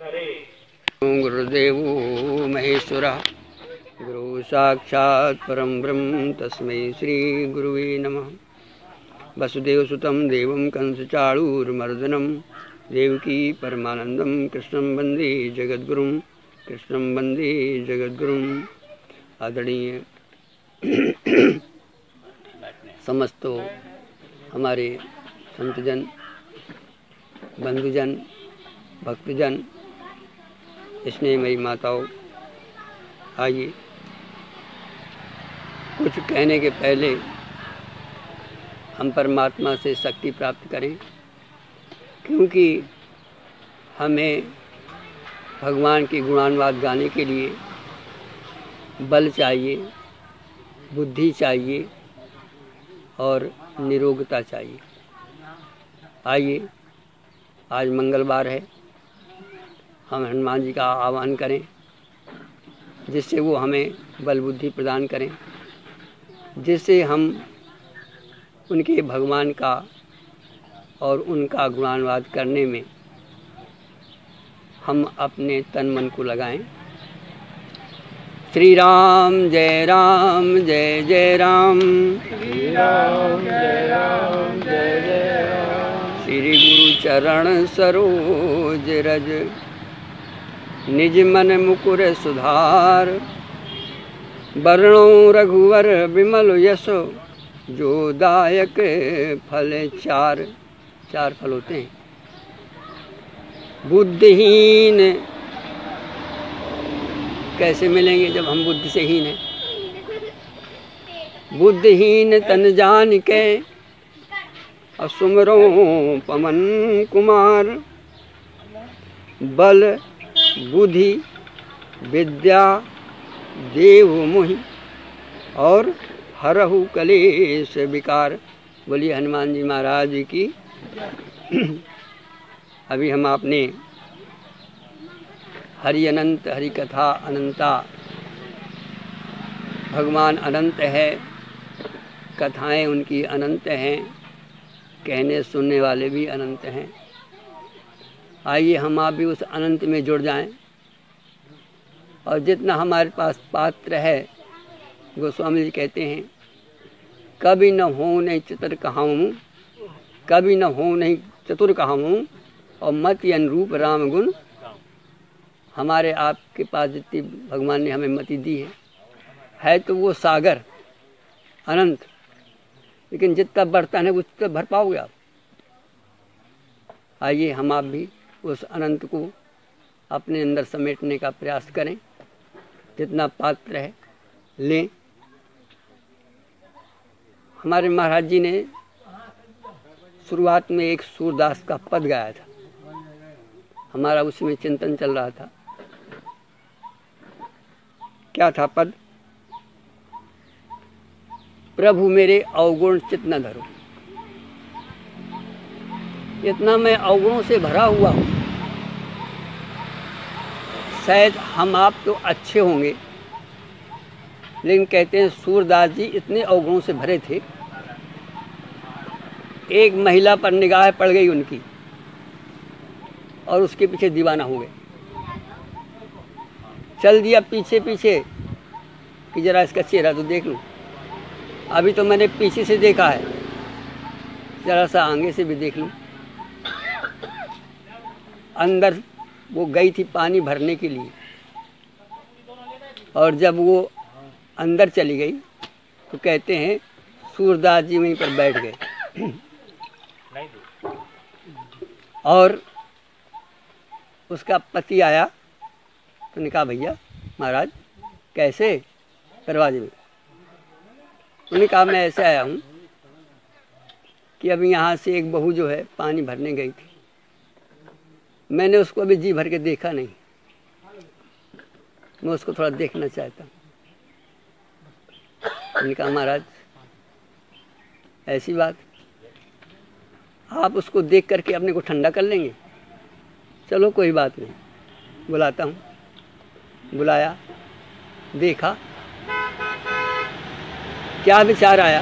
गुरुदेवो महेश्वरः गुरु साक्षात् परं ब्रह्म तस्मै श्री गुरुवे नमः। वसुदेवसुतं देवं कंसचाणूरमर्दनं देवकी परमानंदं कृष्णं वंदे जगद्गुरुं आदरणीय समस्तो हमारे संतजन, बंधुजन, भक्तजन, स्नेहमयी माताओं, आइए कुछ कहने के पहले हम परमात्मा से शक्ति प्राप्त करें, क्योंकि हमें भगवान की गुणानुवाद गाने के लिए बल चाहिए, बुद्धि चाहिए और निरोगता चाहिए। आइए, आज मंगलवार है, हम हनुमान जी का आह्वान करें जिससे वो हमें बल बुद्धि प्रदान करें, जिससे हम उनके भगवान का और उनका गुणानुवाद करने में हम अपने तन मन को लगाएं। श्री राम जय जय राम, श्री राम जय जय राम। श्री गुरु चरण सरोज रज निज मन मुकुर सुधार, वर्णो रघुवर विमल यशो जो दायक फल चार फल होते हैं। बुद्धिहीन कैसे मिलेंगे जब हम बुद्धि से हीन हैं। बुद्धिहीन तन जान के असुमरो पवन कुमार, बल बुद्धि विद्या देव मोहि और हरहु कलेश विकार। बोलिए हनुमान जी महाराज की। अभी हम आपने हरि अनंत, हरि कथा अनंता, भगवान अनंत है, कथाएं उनकी अनंत हैं, कहने सुनने वाले भी अनंत हैं। आइए हम आप भी उस अनंत में जुड़ जाएं और जितना हमारे पास पात्र है, गोस्वामी जी कहते हैं, कभी न हो नहीं चतुर कहाऊँ, कभी न हो नहीं चतुर कहाऊँ और मति अनुरूप राम गुण। हमारे आपके पास जितनी भगवान ने हमें मति दी है तो वो सागर अनंत, लेकिन जितना बर्तन है उतना भर पाओगे आप। आइए हम आप भी उस अनंत को अपने अंदर समेटने का प्रयास करें। जितना पात्र है लें। हमारे महाराज जी ने शुरुआत में एक सूरदास का पद गाया था, हमारा उसमें चिंतन चल रहा था। क्या था पद? प्रभु मेरे अवगुण चित्त न धरो। इतना मैं अवगुणों से भरा हुआ हूँ। शायद हम आप तो अच्छे होंगे, लेकिन कहते हैं सूरदास जी इतने अवगुणों से भरे थे। एक महिला पर निगाह पड़ गई उनकी और उसके पीछे दीवाना हो गए। चल दिया पीछे पीछे कि जरा इसका चेहरा तो देख लूं। अभी तो मैंने पीछे से देखा है, जरा सा आगे से भी देख लूं। अंदर वो गई थी पानी भरने के लिए, और जब वो अंदर चली गई तो कहते हैं सूरदास जी वहीं पर बैठ गए। और उसका पति आया तो ने कहा, भैया महाराज कैसे? दरवाजे में। उन्होंने कहा, मैं ऐसे आया हूँ कि अभी यहाँ से एक बहू जो है पानी भरने गई थी, मैंने उसको अभी जी भर के देखा नहीं, मैं उसको थोड़ा देखना चाहता हूँ। उन्होंने कहा, महाराज ऐसी बात, आप उसको देख करके अपने को ठंडा कर लेंगे? चलो कोई बात नहीं, बुलाता हूँ। बुलाया, देखा, क्या विचार आया?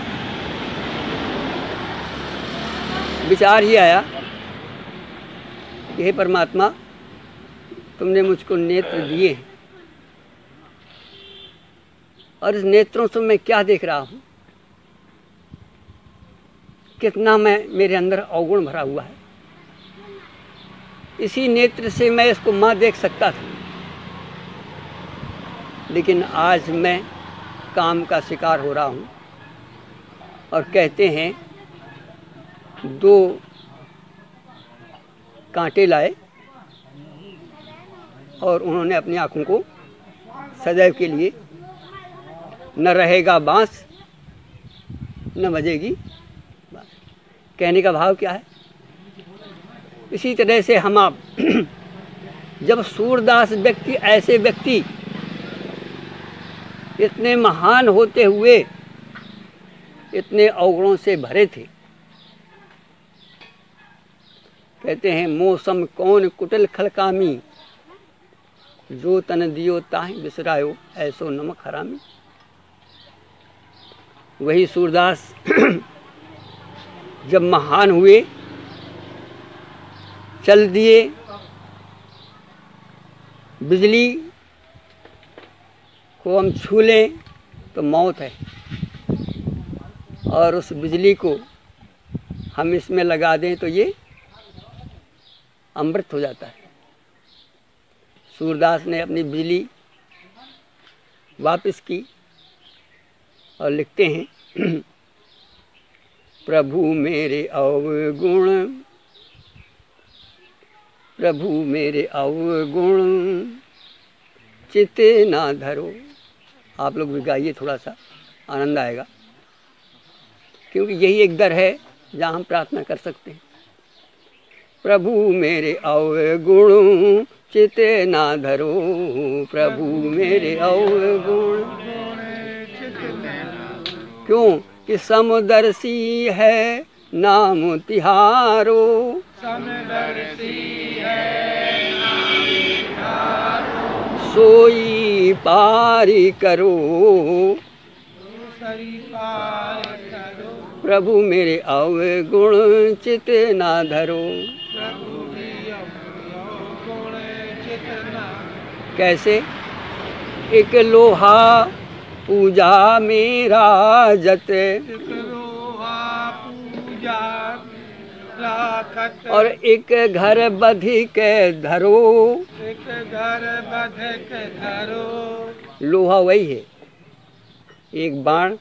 विचार ही आया कि हे परमात्मा, तुमने मुझको नेत्र दिए हैं, और इस नेत्रों से मैं क्या देख रहा हूँ, कितना मेरे अंदर अवगुण भरा हुआ है। इसी नेत्र से मैं इसको माँ देख सकता था, लेकिन आज मैं काम का शिकार हो रहा हूँ। और कहते हैं 2 कांटे लाए और उन्होंने अपनी आँखों को सदैव के लिए, न रहेगा बांस न बजेगी बांस। कहने का भाव क्या है? इसी तरह से हम आप जब सूरदास व्यक्ति, ऐसे व्यक्ति इतने महान होते हुए इतने अवगुणों से भरे थे, कहते हैं मौसम कौन कुटिल खलकामी, जो तन दियो ताहि बिसरायो ऐसो नमक हरामी। वही सूरदास जब महान हुए, चल दिए, बिजली को हम छू लें तो मौत है, और उस बिजली को हम इसमें लगा दें तो ये अमृत हो जाता है। सूरदास ने अपनी बिजली वापस की और लिखते हैं प्रभु मेरे अवगुण, प्रभु मेरे अवगुण चित्त ना धरो। आप लोग भी गाइए, थोड़ा सा आनंद आएगा, क्योंकि यही एक दर है जहाँ हम प्रार्थना कर सकते हैं। प्रभु मेरे अवगुण चित्त ना धरो, प्रभु मेरे अवगुण। क्यों कि समदर्शी है नाम तिहारो, समदर्शी है नाम तिहारो, सोई पारी करो, सोई पारी करो। प्रभु मेरे अवगुण चित्त ना धरो। प्रभु मेरे अवगुण चित्त ना। कैसे? एक लोहा पूजा मेरा जत, और एक घर बधी के धरो, एक घर बधी के धरो। लोहा वही है, एक बाण,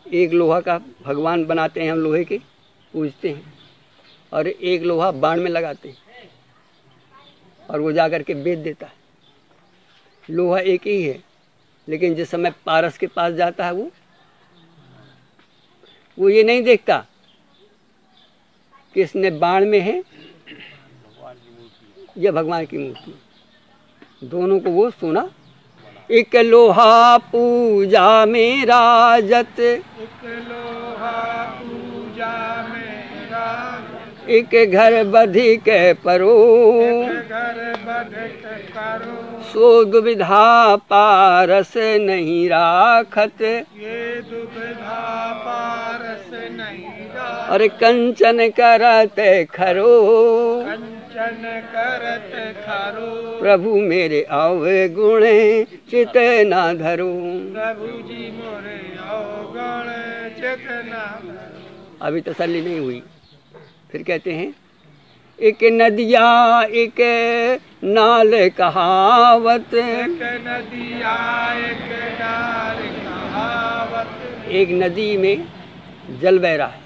एक लोहा का भगवान बनाते हैं हम, लोहे के पूजते हैं, और एक लोहा बाण में लगाते हैं और वो जाकर के बेच देता है। लोहा एक ही है, लेकिन जिस समय पारस के पास जाता है वो ये नहीं देखता कि इसने बाण में है या भगवान की मूर्ति। दोनों को वो सोना। एक लोहा पूजा मेरा जत, एक लोहा पूजा मेरा, एक घर बधी के परो, एक घर बधी के परो। सो दुविधा पारस नहीं राखत, ये दुविधा पारस नहीं राखत। और कंचन करत खरो, कंचन करत खरो। प्रभु मेरे अवगुण चित्त ना धरो। प्रभु जी मोरे अवगुण चित्त ना धरो। अभी तसल्ली नहीं हुई, फिर कहते हैं एक नदिया एक नाल कहावत, एक नदिया एक नाल कहावत। एक नदी में जल बह रहा है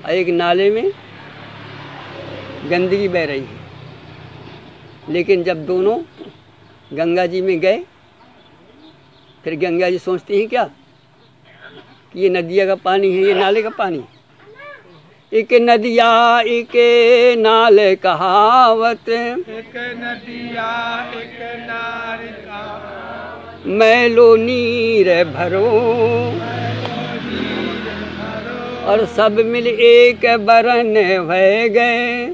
और एक नाले में गंदगी बह रही है, लेकिन जब दोनों गंगा जी में गए, फिर गंगा जी सोचती हैं क्या कि ये नदिया का पानी है, ये नाले का पानी है। एक नदिया एक नाल कहावत, एक नदिया एक नाल कहावत। मैलो नीर भरो, और सब मिल एक बरन भय गए,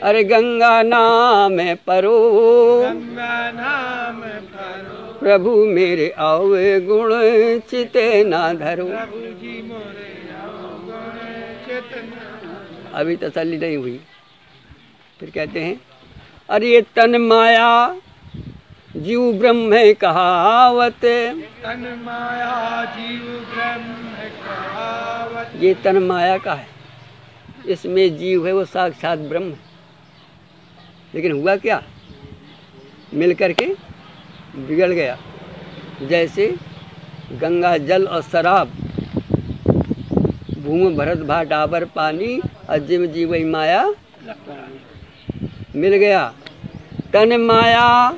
अरे गंगा नाम परो, गंगा नाम परो। प्रभु मेरे अवगुण चित्त ना धरो। प्रभु जी मोरे अवगुण चित्त ना। अभी तसल्ली नहीं हुई, फिर कहते हैं अरे तन माया जीव ब्रह्म है कहावत। तन माया जीव ब्रह्म कहावत। ये तन माया का है, इसमें जीव है वो साक्षात ब्रह्म है। लेकिन हुआ क्या, मिल करके बिगड़ गया। जैसे गंगा जल और शराब, भूमि भरत भाट आबर पानी, अजिम जीवई माया मिल गया। तन माया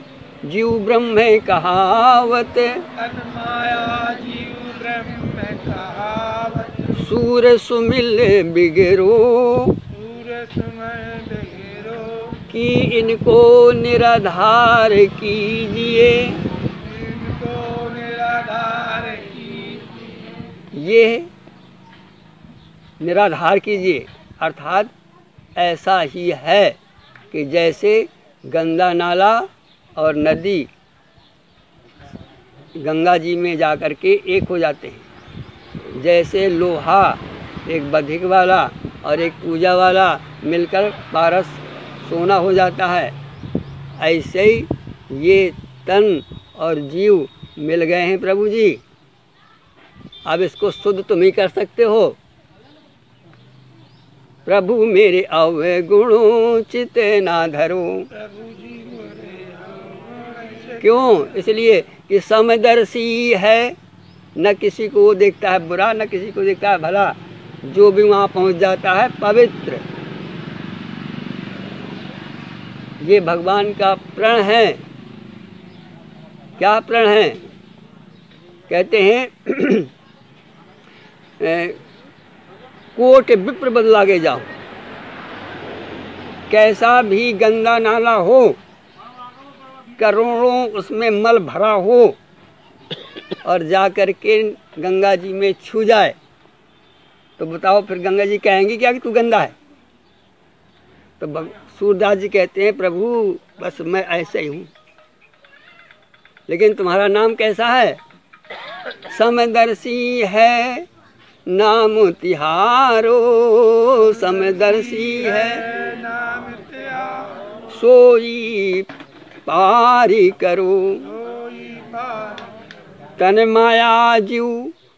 जीव ब्रह्म है कहावत। तन माया जीव ब्रह्म कहावत। सूर सुमिल बिगरो, सूर सुमिल बिगरो, कि इनको निराधार कीजिए। इनको निराधार कीजिए। ये निराधार कीजिए अर्थात ऐसा ही है कि जैसे गंगा नाला और नदी गंगा जी में जाकर के एक हो जाते हैं, जैसे लोहा एक बधिक वाला और एक पूजा वाला मिलकर पारस सोना हो जाता है, ऐसे ही ये तन और जीव मिल गए हैं प्रभु जी। अब इसको शुद्ध तुम ही कर सकते हो। प्रभु मेरे अवगुणों चित ना धरो। प्रभु जी मोरे अवगुण। क्यों? इसलिए कि समदर्शी है, न किसी को देखता है बुरा न किसी को देखता है भला, जो भी वहाँ पहुँच जाता है पवित्र। ये भगवान का प्रण है। क्या प्रण है? कहते हैं कोट विप्र बदला के जाओ, कैसा भी गंदा नाला हो, करोड़ों उसमें मल भरा हो और जा कर के गंगा जी में छू जाए तो बताओ फिर गंगा जी कहेंगे क्या कि तू गंदा है? तो सूरदास जी कहते हैं प्रभु बस मैं ऐसे ही हूँ, लेकिन तुम्हारा नाम कैसा है? समदर्शी है नाम तिहारो, समदर्शी है नाम त्याग। सोई पारी करो। सोई पार। तन माया जीव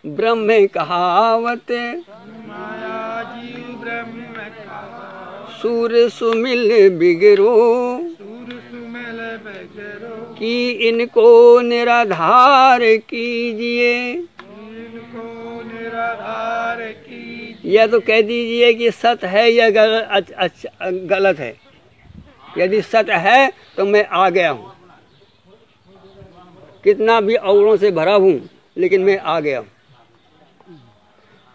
ब्रह्म कहावत। माया जीव ब्रह्म कहावत। सूर सुमिल बिगरो, सूर सुमिल बिगरो, कि इनको निराधार कीजिए। इनको निराधार कीजिए। या तो कह दीजिए कि सत है या गलत है। यदि सत है तो मैं आ गया हूँ, कितना भी अवगुणों से भरा हूँ लेकिन मैं आ गया हूँ।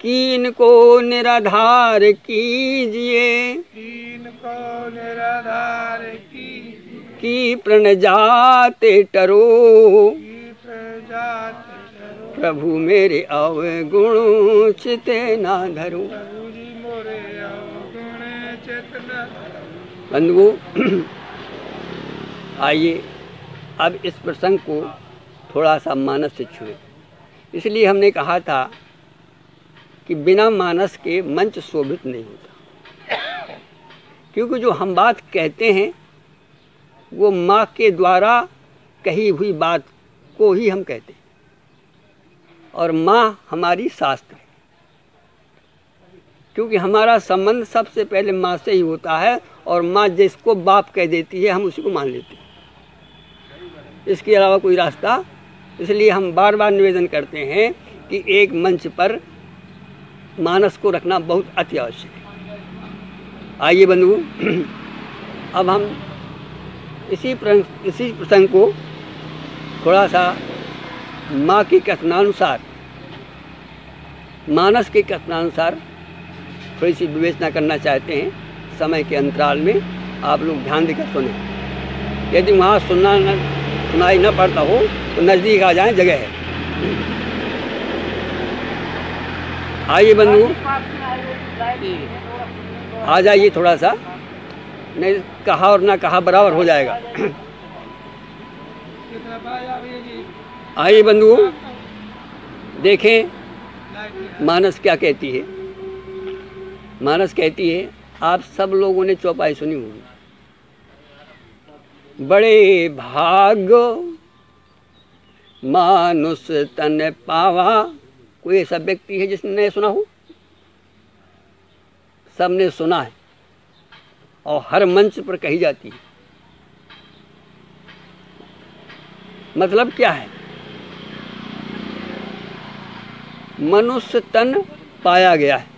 कि इनको निराधार कीजिए, इनको निराधार कीजिए। कि प्रण जाते टरो। की प्रजात करो। प्रभु मेरे अवगुण चित ना धरो। प्रभु जी मोरे अवगुण चित न धरो। बंधुओं आइए अब इस प्रसंग को थोड़ा सा मानस से छुए। इसलिए हमने कहा था कि बिना मानस के मंच शोभित नहीं होता, क्योंकि जो हम बात कहते हैं वो माँ के द्वारा कही हुई बात को ही हम कहते हैं, और माँ हमारी शास्त्र है। क्योंकि हमारा संबंध सबसे पहले माँ से ही होता है, और माँ जिसको बाप कह देती है हम उसी को मान लेते हैं, इसके अलावा कोई रास्ता। इसलिए हम बार बार निवेदन करते हैं कि एक मंच पर मानस को रखना बहुत अति आवश्यक है। आइए बंधुओं अब हम इसी प्रसंग को थोड़ा सा माँ के कथनानुसार, मानस के कथनानुसार थोड़ी सी विवेचना करना चाहते हैं। समय के अंतराल में आप लोग ध्यान देकर सुने। यदि वहाँ सुनाई न पड़ता हो तो नज़दीक आ जाएं, जगह है। आइए बंधु आ जाइए थोड़ा सा, नहीं कहा और ना कहा बराबर हो जाएगा। आइए बंधुओं देखें मानस क्या कहती है। मानस कहती है, आप सब लोगों ने चौपाई सुनी होगी, बड़े भाग्य मानुष तन पावा। कोई ऐसा व्यक्ति है जिसने नहीं सुना हो? सबने सुना है और हर मंच पर कही जाती है। मतलब क्या है? मनुष्य तन पाया गया है।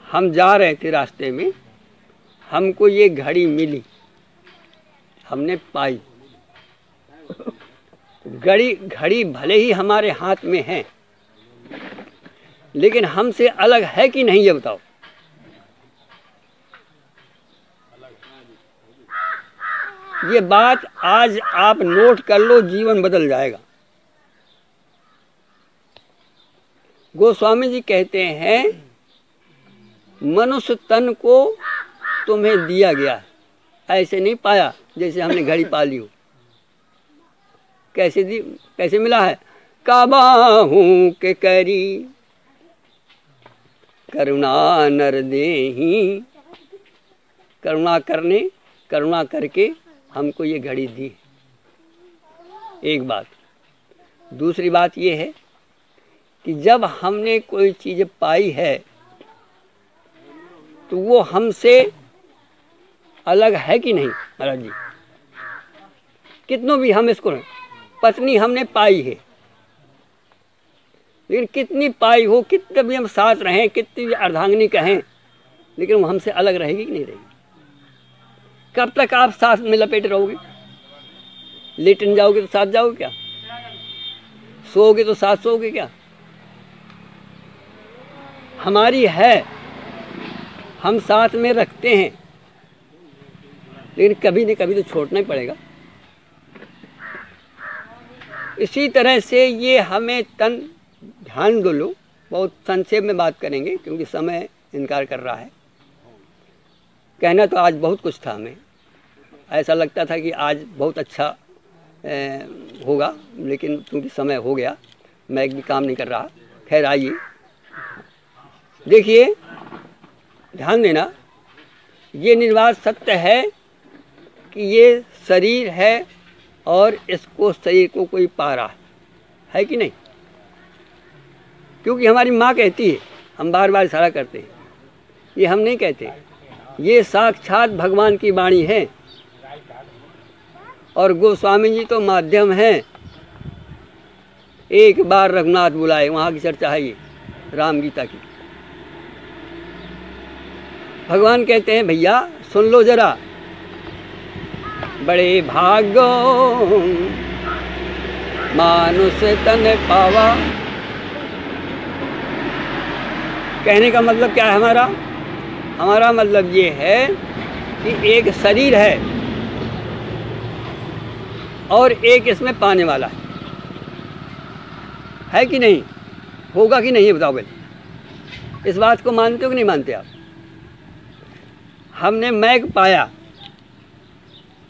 हम जा रहे थे रास्ते में, हमको ये घड़ी मिली, हमने पाई। घड़ी भले ही हमारे हाथ में है, लेकिन हमसे अलग है कि नहीं, ये बताओ। ये बात आज आप नोट कर लो, जीवन बदल जाएगा। गोस्वामी जी कहते हैं मनुष्य तन को तुम्हें दिया गया है, ऐसे नहीं पाया जैसे हमने घड़ी पा ली हो। कैसे मिला है? काबाहू के करी करुणा नर देही। करुणा करके हमको ये घड़ी दी। एक बात। दूसरी बात ये है कि जब हमने कोई चीज़ पाई है तो वो हमसे अलग है कि नहीं महाराज जी? कितनों भी हम इसको, पत्नी हमने पाई है, लेकिन कितनी पाई हो, कितने भी हम साथ रहें, कितनी भी अर्धांगिनी कहें, लेकिन वो हमसे अलग रहेगी कि नहीं रहेगी? कब तक आप साथ में लपेटे रहोगे? लेटन जाओगे तो साथ जाओगे क्या? सोओगे तो साथ सोओगे क्या? हमारी है, हम साथ में रखते हैं, लेकिन कभी न कभी तो छोड़ना ही पड़ेगा। इसी तरह से ये हमें तन, ध्यान दो लो, बहुत संक्षेप में बात करेंगे क्योंकि समय इनकार कर रहा है। कहना तो आज बहुत कुछ था, हमें ऐसा लगता था कि आज बहुत अच्छा होगा, लेकिन क्योंकि समय हो गया, मैं भी काम नहीं कर रहा। खैर आइए, देखिए, ध्यान देना, ये निर्वात सत्य है कि ये शरीर है और इसको, शरीर को कोई पा रहा है कि नहीं? क्योंकि हमारी माँ कहती है, हम बार बार इशारा करते हैं, ये हम नहीं कहते, ये साक्षात भगवान की वाणी है और गोस्वामी जी तो माध्यम हैं। एक बार रघुनाथ बुलाए, वहाँ की चर्चा है ये राम गीता की। भगवान कहते हैं भैया सुन लो जरा, बड़े भाग्यो मानुष तन पावा। कहने का मतलब क्या है हमारा? हमारा मतलब ये है कि एक शरीर है और एक इसमें पाने वाला है कि नहीं? होगा कि नहीं, ये बताओ भाई। इस बात को मानते हो कि नहीं मानते आप? हमने मैक पाया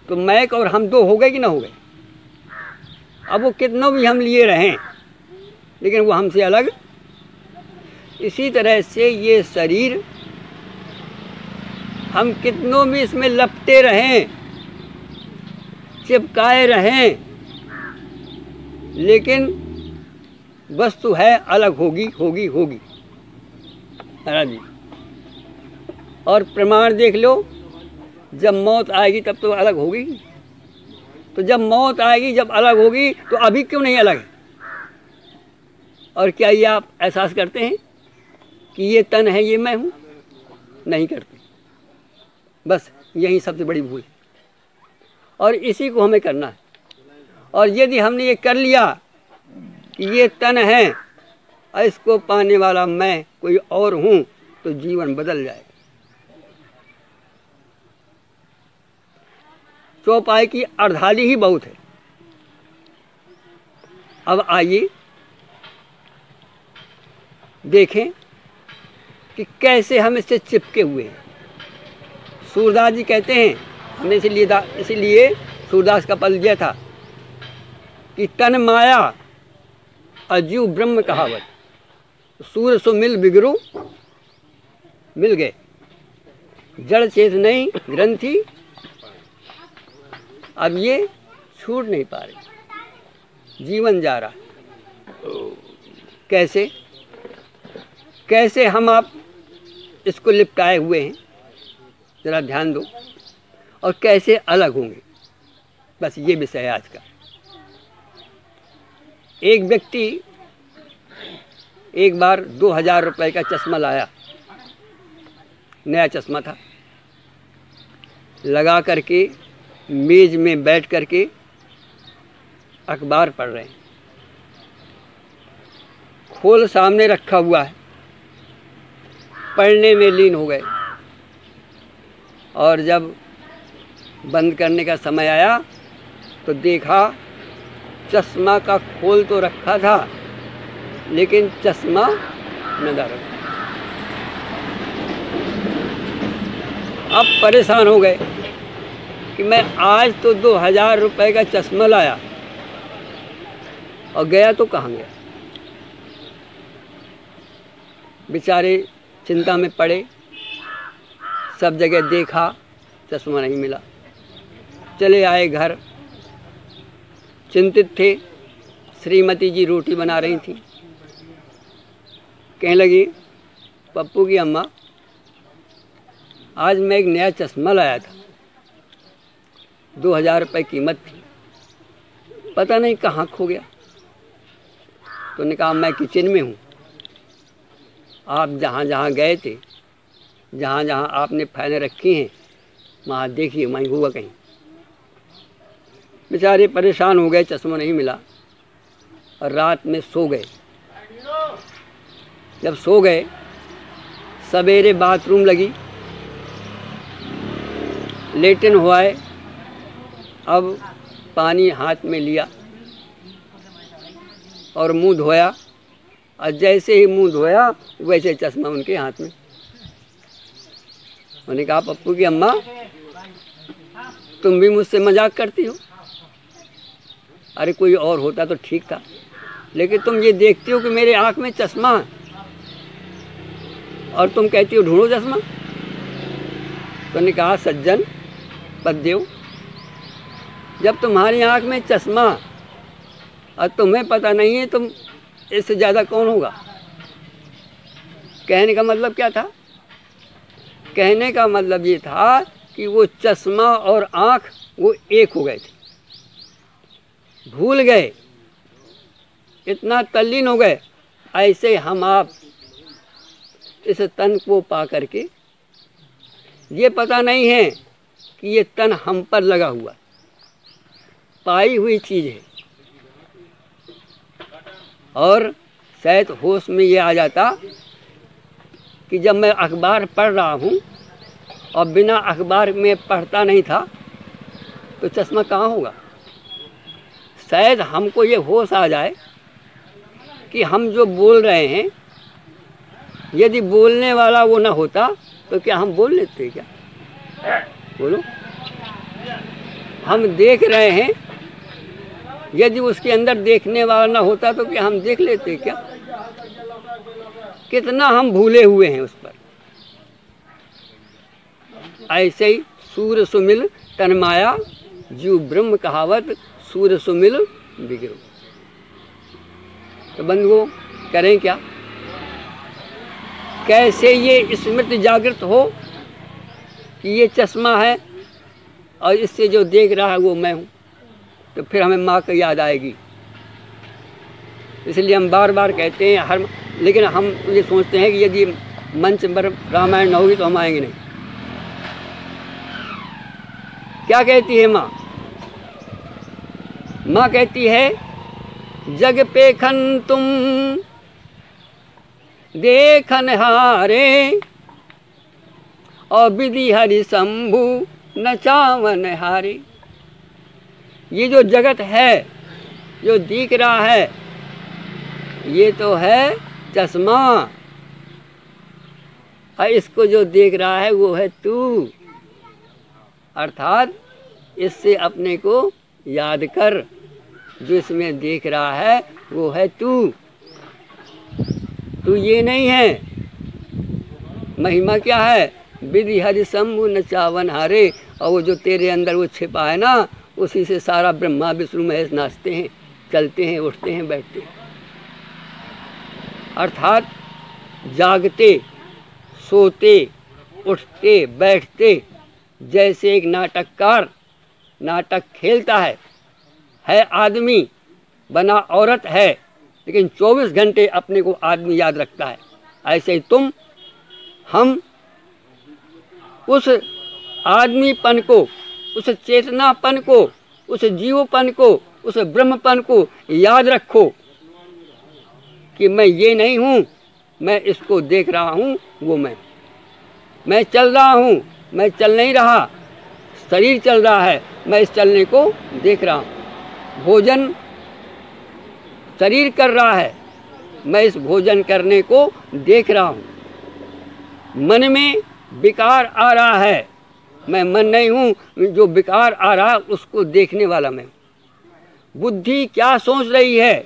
तो मैक और हम दो हो गए कि ना हो गए? अब वो कितनों भी हम लिए रहें, लेकिन वो हमसे अलग। इसी तरह से ये शरीर, हम कितनों भी इसमें लपटे रहें, चिपकाए रहें, लेकिन वस्तु है अलग, होगी महाराज जी। और प्रमाण देख लो, जब मौत आएगी तब तो अलग होगी। तो जब मौत आएगी, जब अलग होगी, तो अभी क्यों नहीं अलग है? और क्या ये आप एहसास करते हैं कि ये तन है, ये मैं हूँ? नहीं करते। बस यही सबसे बड़ी भूल है और इसी को हमें करना है। और यदि हमने ये कर लिया कि ये तन है और इसको पाने वाला मैं कोई और हूँ, तो जीवन बदल जाएगा। चौपाई की अर्धाली ही बहुत है। अब आइए देखें कि कैसे हम इससे चिपके हुए हैं। सूरदास जी कहते हैं, हमने इसीलिए सूरदास का पद दिया था कि तन माया अजीव ब्रह्म कहावत, सूर सो मिल बिगरू मिल गए, जड़ चेत नहीं ग्रंथि अब ये छूट नहीं पा रही, जीवन जा रहा है। कैसे कैसे हम आप इसको लिपटाए हुए हैं, ज़रा ध्यान दो, और कैसे अलग होंगे, बस ये विषय है आज का। एक व्यक्ति एक बार 2000 रुपए का चश्मा लाया, नया चश्मा था, लगा करके मेज में बैठ करके अखबार पढ़ रहे हैं, खोल सामने रखा हुआ है, पढ़ने में लीन हो गए। और जब बंद करने का समय आया तो देखा चश्मा का खोल तो रखा था लेकिन चश्मा नदारद। अब परेशान हो गए कि मैं आज तो 2000 रुपए का चश्मा लाया और गया तो कहाँ गया। बेचारे चिंता में पड़े, सब जगह देखा, चश्मा नहीं मिला। चले आए घर, चिंतित थे। श्रीमती जी रोटी बना रही थी, कहने लगी, पप्पू की अम्मा, आज मैं एक नया चश्मा लाया था, 2000 रुपये कीमत थी, पता नहीं कहाँ खो गया। तो उन्होंने कहा मैं किचन में हूँ, आप जहाँ जहाँ गए थे, जहाँ जहाँ आपने फाइलें रखी हैं, वहाँ देखिए, वहीं होगा कहीं। बेचारे परेशान हो गए, चश्मा नहीं मिला और रात में सो गए। जब सो गए, सवेरे बाथरूम लगी, लेटिन हुआ है, अब पानी हाथ में लिया और मुंह धोया, और जैसे ही मुंह धोया वैसे चश्मा उनके हाथ में। उन्होंने कहा, पप्पू की अम्मा, तुम भी मुझसे मजाक करती हो? अरे कोई और होता तो ठीक था, लेकिन तुम ये देखती हो कि मेरे आँख में चश्मा है और तुम कहती हो ढूंढो चश्मा। तो उन्होंने कहा, सज्जन पद्देव, जब तुम्हारी आँख में चश्मा और तुम्हें पता नहीं है, तुम इससे ज़्यादा कौन होगा? कहने का मतलब क्या था? कहने का मतलब ये था कि वो चश्मा और आँख वो एक हो गए थे, भूल गए, इतना तल्लीन हो गए। ऐसे हम आप इस तन को पा करके ये पता नहीं है कि ये तन हम पर लगा हुआ, पाई हुई चीज़ है। और शायद होश में ये आ जाता कि जब मैं अखबार पढ़ रहा हूँ और बिना अखबार में पढ़ता नहीं था तो चश्मा कहाँ होगा। शायद हमको ये होश आ जाए कि हम जो बोल रहे हैं, यदि बोलने वाला वो ना होता तो क्या हम बोल लेते क्या? बोलो। हम देख रहे हैं, यदि उसके अंदर देखने वाला ना होता तो क्या हम देख लेते क्या? कितना हम भूले हुए हैं उस पर। ऐसे ही सूर सुमिल तन्माया, जीव ब्रह्म कहावत, सूर सुमिल बिगड़ो। तो बंधुओं, करें क्या? कैसे ये स्मृति जागृत हो कि ये चश्मा है और इससे जो देख रहा है वो मैं हूँ, तो फिर हमें माँ की याद आएगी। इसलिए हम बार बार कहते हैं लेकिन हम ये सोचते हैं कि यदि मंच पर रामायण न होगी तो हम आएंगे नहीं। क्या कहती है माँ? माँ कहती है, जग पेखन तुम देखन हारे, और विधि हरि शंभु नचावन हारे। ये जो जगत है, जो दिख रहा है, ये तो है चश्मा, और इसको जो देख रहा है वो है तू। अर्थात इससे अपने को याद कर, जो इसमें देख रहा है वो है तू, तू ये नहीं है। महिमा क्या है? विधि हरि शंभु नचावन हारे। और वो जो तेरे अंदर वो छिपा है ना, उसी से सारा ब्रह्मा विष्णु महेश नाचते हैं, चलते हैं, उठते हैं, बैठते हैं। अर्थात जागते, सोते, उठते, बैठते, जैसे एक नाटककार नाटक खेलता है आदमी बना औरत है, लेकिन 24 घंटे अपने को आदमी याद रखता है। ऐसे ही तुम, हम उस आदमीपन को, उस चेतनापन को, उस जीवपन को, उस ब्रह्मपन को याद रखो कि मैं ये नहीं हूँ, मैं इसको देख रहा हूँ, वो मैं चल रहा हूँ, मैं चल नहीं रहा, शरीर चल रहा है, मैं इस चलने को देख रहा हूँ। भोजन शरीर कर रहा है, मैं इस भोजन करने को देख रहा हूँ। मन में विकार आ रहा है, मैं मन नहीं हूँ, जो विकार आ रहा है उसको देखने वाला मैं। बुद्धि क्या सोच रही है,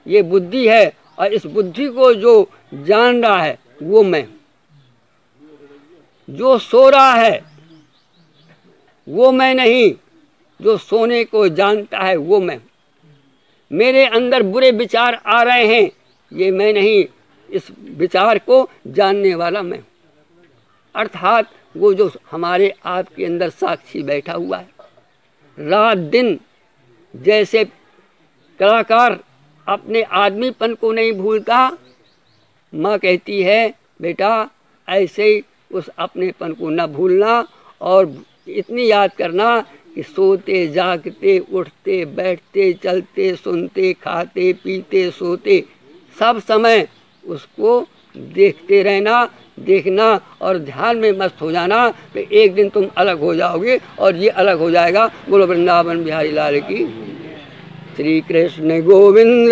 ये बुद्धि है, और इस बुद्धि को जो जान रहा है वो मैं। जो सो रहा है वो मैं नहीं, जो सोने को जानता है वो मैं। मेरे अंदर बुरे विचार आ रहे हैं, ये मैं नहीं, इस विचार को जानने वाला मैं। अर्थात वो जो हमारे आपके अंदर साक्षी बैठा हुआ है, रात दिन जैसे कलाकार अपने आदमीपन को नहीं भूलता, माँ कहती है बेटा ऐसे ही उस अपनेपन को न भूलना, और इतनी याद करना कि सोते, जागते, उठते, बैठते, चलते, सुनते, खाते, पीते, सोते, सब समय उसको देखते रहना, देखना और ध्यान में मस्त हो जाना। तो एक दिन तुम अलग हो जाओगे और ये अलग हो जाएगा। बोलो वृंदावन बिहारी लाल की। श्री कृष्ण गोविंद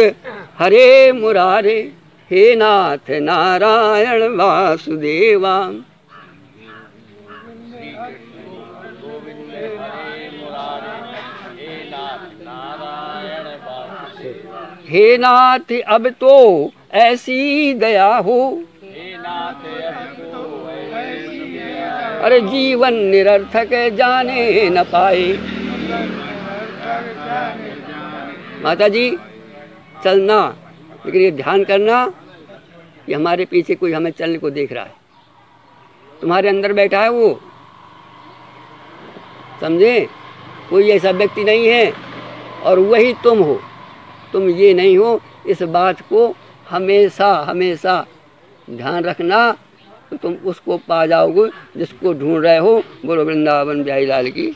हरे मुरारे, हे नाथ नारायण वासुदेवा। हे नाथ अब तो ऐसी दया हो, अरे जीवन निरर्थक जाने न पाए। माता जी चलना, लेकिन ये ध्यान करना कि हमारे पीछे कोई हमें चलने को देख रहा है। तुम्हारे अंदर बैठा है वो, समझे? कोई ऐसा व्यक्ति नहीं है और वही तुम हो, तुम ये नहीं हो। इस बात को हमेशा हमेशा ध्यान रखना, तो तुम उसको पा जाओगे जिसको ढूंढ रहे हो। बोलो वृंदावन बिहारी लाल की।